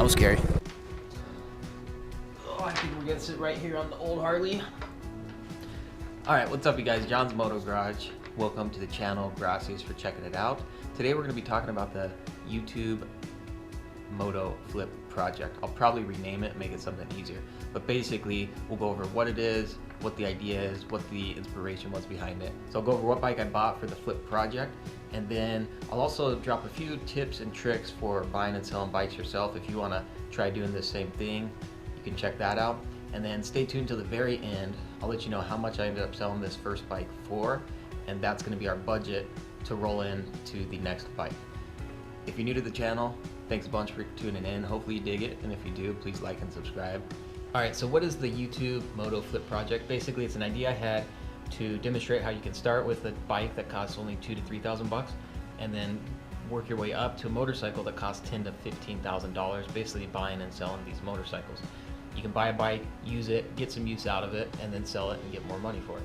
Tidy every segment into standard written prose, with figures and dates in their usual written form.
was scary. Oh, I think we're gonna sit right here on the old Harley. Alright, what's up you guys? John's Moto Garage. Welcome to the channel. Gracias for checking it out. Today we're gonna be talking about the Tube Moto Flip Project. I'll probably rename it, make it something easier. But basically, we'll go over what it is, what the idea is, what the inspiration was behind it. So I'll go over what bike I bought for the Flip Project, and then I'll also drop a few tips and tricks for buying and selling bikes yourself. If you want to try doing the same thing, you can check that out. And then stay tuned till the very end. I'll let you know how much I ended up selling this first bike for, and that's going to be our budget to roll in to the next bike. If you're new to the channel, thanks a bunch for tuning in. Hopefully you dig it, and if you do, please like and subscribe. Alright, so what is the Tube Moto Flip Project? Basically, it's an idea I had to demonstrate how you can start with a bike that costs only $2,000 to $3,000 and then work your way up to a motorcycle that costs $10,000 to $15,000, basically buying and selling these motorcycles. You can buy a bike, use it, get some use out of it, and then sell it and get more money for it.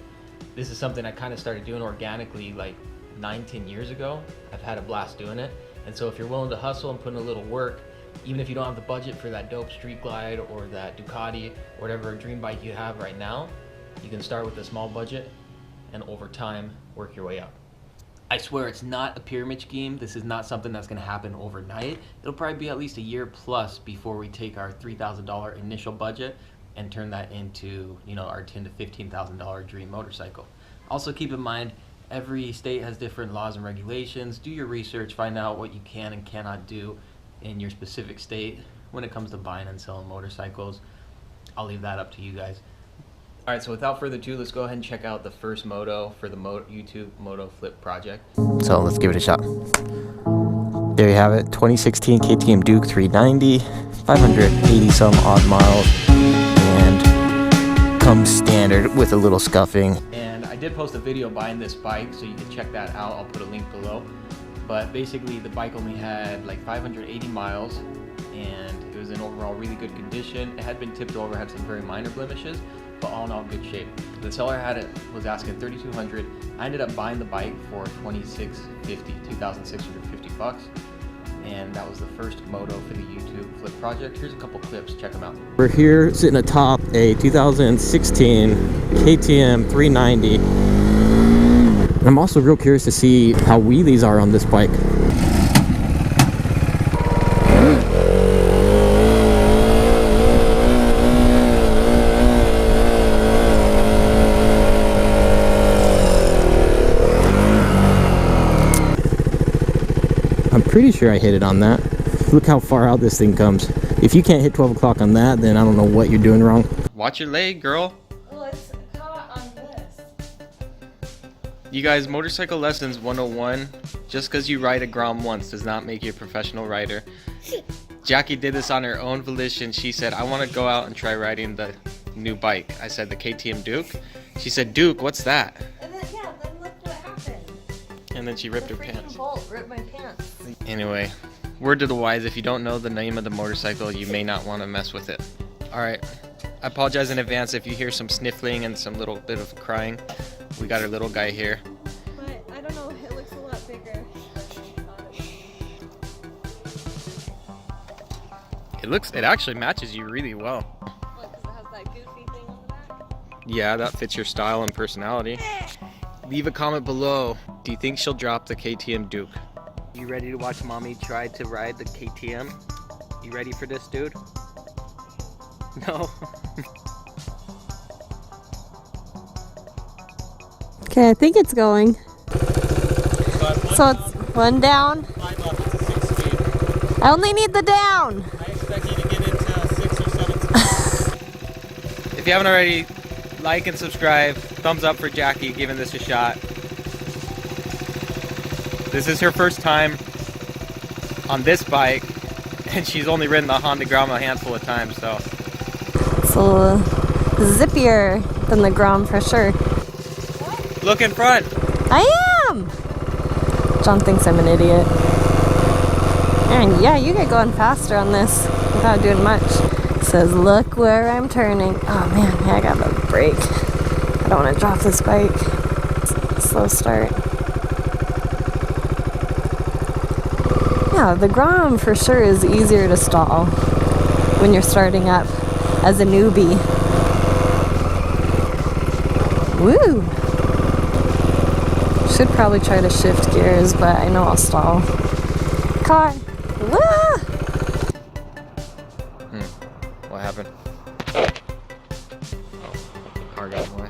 This is something I kind of started doing organically like 9-10 years ago. I've had a blast doing it. And so if you're willing to hustle and put in a little work, even if you don't have the budget for that dope Street Glide or that Ducati or whatever dream bike you have right now, you can start with a small budget and over time work your way up. I swear it's not a pyramid scheme. This is not something that's going to happen overnight. It'll probably be at least a year plus before we take our $3,000 initial budget and turn that into, you know, our $10,000 to $15,000 dream motorcycle. Also keep in mind, every state has different laws and regulations. Do your research, find out what you can and cannot do in your specific state when it comes to buying and selling motorcycles. I'll leave that up to you guys. Alright, so without further ado, let's go ahead and check out the first moto for the Tube Moto Flip Project. So let's give it a shot. There you have it, 2016 KTM Duke 390, 580 some odd miles, and comes standard with a little scuffing. And I did post a video buying this bike, so you can check that out. I'll put a link below. But basically the bike only had like 580 miles and it was in overall really good condition. It had been tipped over, had some very minor blemishes, but all in all good shape. The seller was asking $3,200. I ended up buying the bike for $2,650 bucks, and that was the first moto for the Tube Flip Project. Here's a couple clips, check them out. We're here sitting atop a 2016 KTM 390. I'm also real curious to see how wheelies are on this bike. I'm pretty sure I hit it on that. Look how far out this thing comes. If you can't hit 12 o'clock on that, then I don't know what you're doing wrong. Watch your leg, girl. Well, it's caught on this. You guys, motorcycle lessons 101. Just because you ride a Grom once does not make you a professional rider. Jackie did this on her own volition. She said, I want to go out and try riding the new bike. I said, the KTM Duke. She said, Duke, what's that? And then, yeah, then look what happened. And then she ripped her The freaking pants. bolt ripped my pants. Anyway, word to the wise, if you don't know the name of the motorcycle, you may not want to mess with it. Alright, I apologize in advance if you hear some sniffling and some little bit of crying. We got our little guy here. But I don't know, it looks a lot bigger. It actually matches you really well. What, because it has that goofy thing on the back? Yeah, that fits your style and personality. Leave a comment below. Do you think she'll drop the KTM Duke? You ready to watch mommy try to ride the KTM? You ready for this, dude? No? Okay, I think it's going. So it's one down. 5 up, it's a 6 speed. I only need the down. I expect you to get into 6 or 7 speed. If you haven't already, like and subscribe. Thumbs up for Jackie giving this a shot. This is her first time on this bike, and she's only ridden the Honda Grom a handful of times, so. It's a little zippier than the Grom for sure. Look in front. I am! John thinks I'm an idiot. And yeah, you get going faster on this without doing much. It says, look where I'm turning. Oh man, yeah, I gotta brake. I don't want to drop this bike. Slow start. Yeah, the Grom for sure is easier to stall. when you're starting up as a newbie. Woo! Should probably try to shift gears, but I know I'll stall. Car! Woo! What happened? Oh, car got in the way.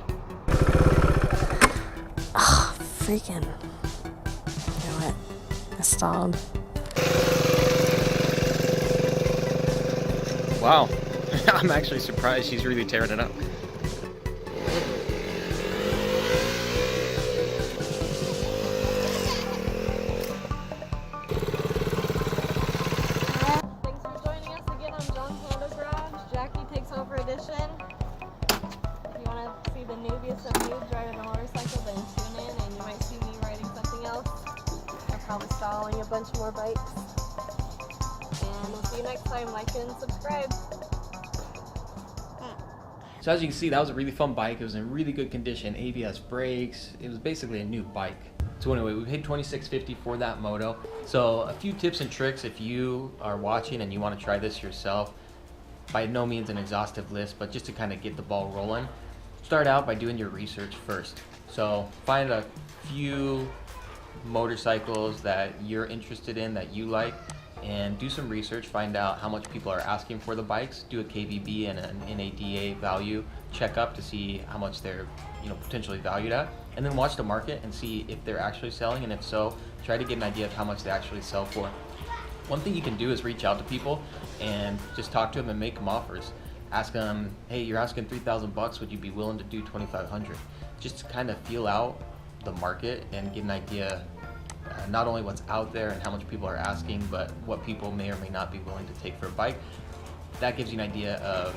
Oh, freaking. You know what? I stalled. Wow. I'm actually surprised she's really tearing it up. Thanks for joining us again on John's Moto Garage. Jackie Takes Over edition. If you want to see the newbiest of noobs riding a motorcycle, then tune in and you might see me riding something else. I'm probably stalling a bunch more bikes. And we'll see you next time. Like and subscribe. So as you can see, that was a really fun bike. It was in really good condition, ABS brakes. It was basically a new bike. So anyway, we paid $26.50 for that moto. So a few tips and tricks if you are watching and you want to try this yourself. By no means an exhaustive list, but just to kind of get the ball rolling. Start out by doing your research first. So find a few motorcycles that you're interested in, that you like, and do some research. Find out how much people are asking for the bikes. Do a KBB and an NADA value checkup to see how much they're potentially valued at, and then watch the market and see if they're actually selling, and if so, try to get an idea of how much they actually sell for. One thing you can do is reach out to people and just talk to them and make them offers. Ask them, hey, you're asking $3,000, would you be willing to do $2,500? Just to kind of feel out the market and get an idea not only what's out there and how much people are asking, but what people may or may not be willing to take for a bike. That gives you an idea of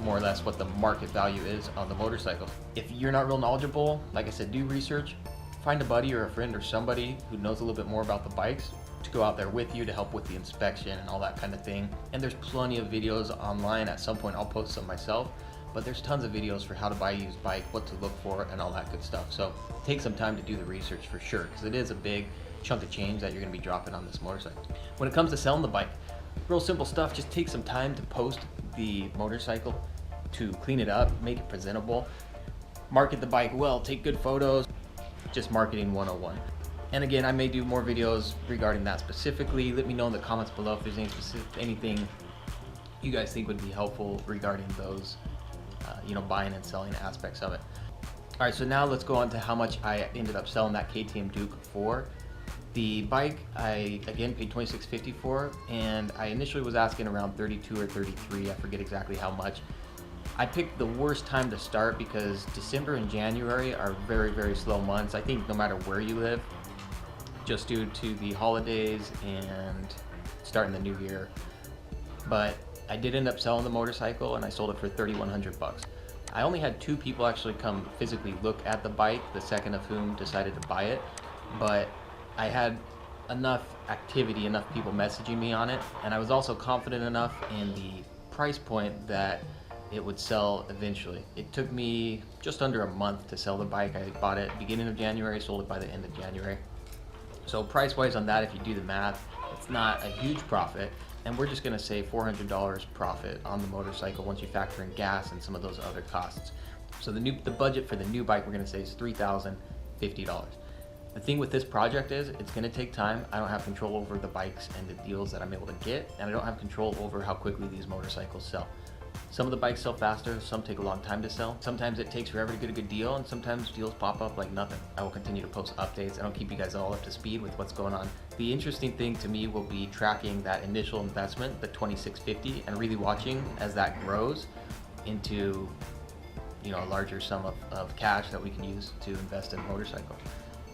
more or less what the market value is on the motorcycle. If you're not real knowledgeable, like I said, do research. Find a buddy or a friend or somebody who knows a little bit more about the bikes to go out there with you to help with the inspection and all that kind of thing. And there's plenty of videos online. At some point I'll post some myself, but there's tons of videos for how to buy a used bike, what to look for, and all that good stuff. So take some time to do the research for sure, because it is a big chunk of change that you're going to be dropping on this motorcycle. When it comes to selling the bike, real simple stuff. Just take some time to post the motorcycle, to clean it up, make it presentable, market the bike well, take good photos. Just marketing 101. And again, I may do more videos regarding that specifically. Let me know in the comments below if there's anything you guys think would be helpful regarding those buying and selling aspects of it. All right, so now let's go on to how much I ended up selling that KTM Duke for. The bike, I again paid $26.50 for, and I initially was asking around $32 or $33, I forget exactly how much. I picked the worst time to start because December and January are very, very slow months. I think no matter where you live, just due to the holidays and starting the new year. But I did end up selling the motorcycle, and I sold it for $3,100. I only had 2 people actually come physically look at the bike, the second of whom decided to buy it. But I had enough activity, enough people messaging me on it, and I was also confident enough in the price point that it would sell eventually. It took me just under a month to sell the bike. I bought it beginning of January, sold it by the end of January. So price-wise on that, if you do the math, it's not a huge profit, and we're just gonna say $400 profit on the motorcycle once you factor in gas and some of those other costs. So the budget for the new bike we're gonna say is $3,050. The thing with this project is it's gonna take time. I don't have control over the bikes and the deals that I'm able to get, and I don't have control over how quickly these motorcycles sell. Some of the bikes sell faster, some take a long time to sell. Sometimes it takes forever to get a good deal, and sometimes deals pop up like nothing. I will continue to post updates, and I'll keep you guys all up to speed with what's going on. The interesting thing to me will be tracking that initial investment, the $26.50, and really watching as that grows into a larger sum of cash that we can use to invest in a motorcycle.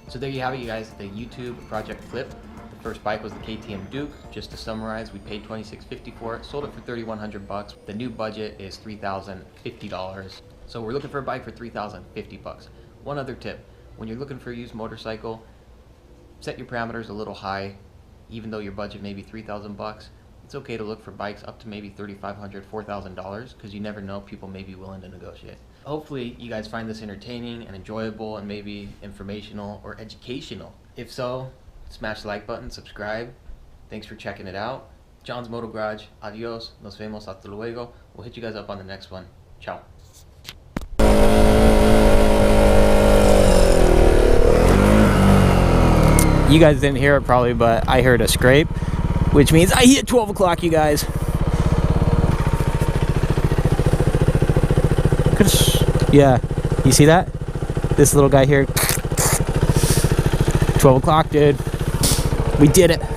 So there you have it, you guys, the YouTube Project Flip. The first bike was the KTM Duke. Just to summarize, we paid $26.50 for it, sold it for $3,100. The new budget is $3,050. So we're looking for a bike for $3,050. One other tip, when you're looking for a used motorcycle, set your parameters a little high. Even though your budget may be $3,000, it's okay to look for bikes up to maybe $3,500, $4,000, because you never know, people may be willing to negotiate. Hopefully you guys find this entertaining and enjoyable and maybe informational or educational. If so, smash the like button, subscribe. Thanks for checking it out, John's Moto Garage. Adios. Nos vemos. Hasta luego. We'll hit you guys up on the next one. Ciao. You guys didn't hear it probably, but I heard a scrape, which means I hit 12 o'clock, you guys. Yeah, you see that? This little guy here. 12 o'clock, dude. We did it.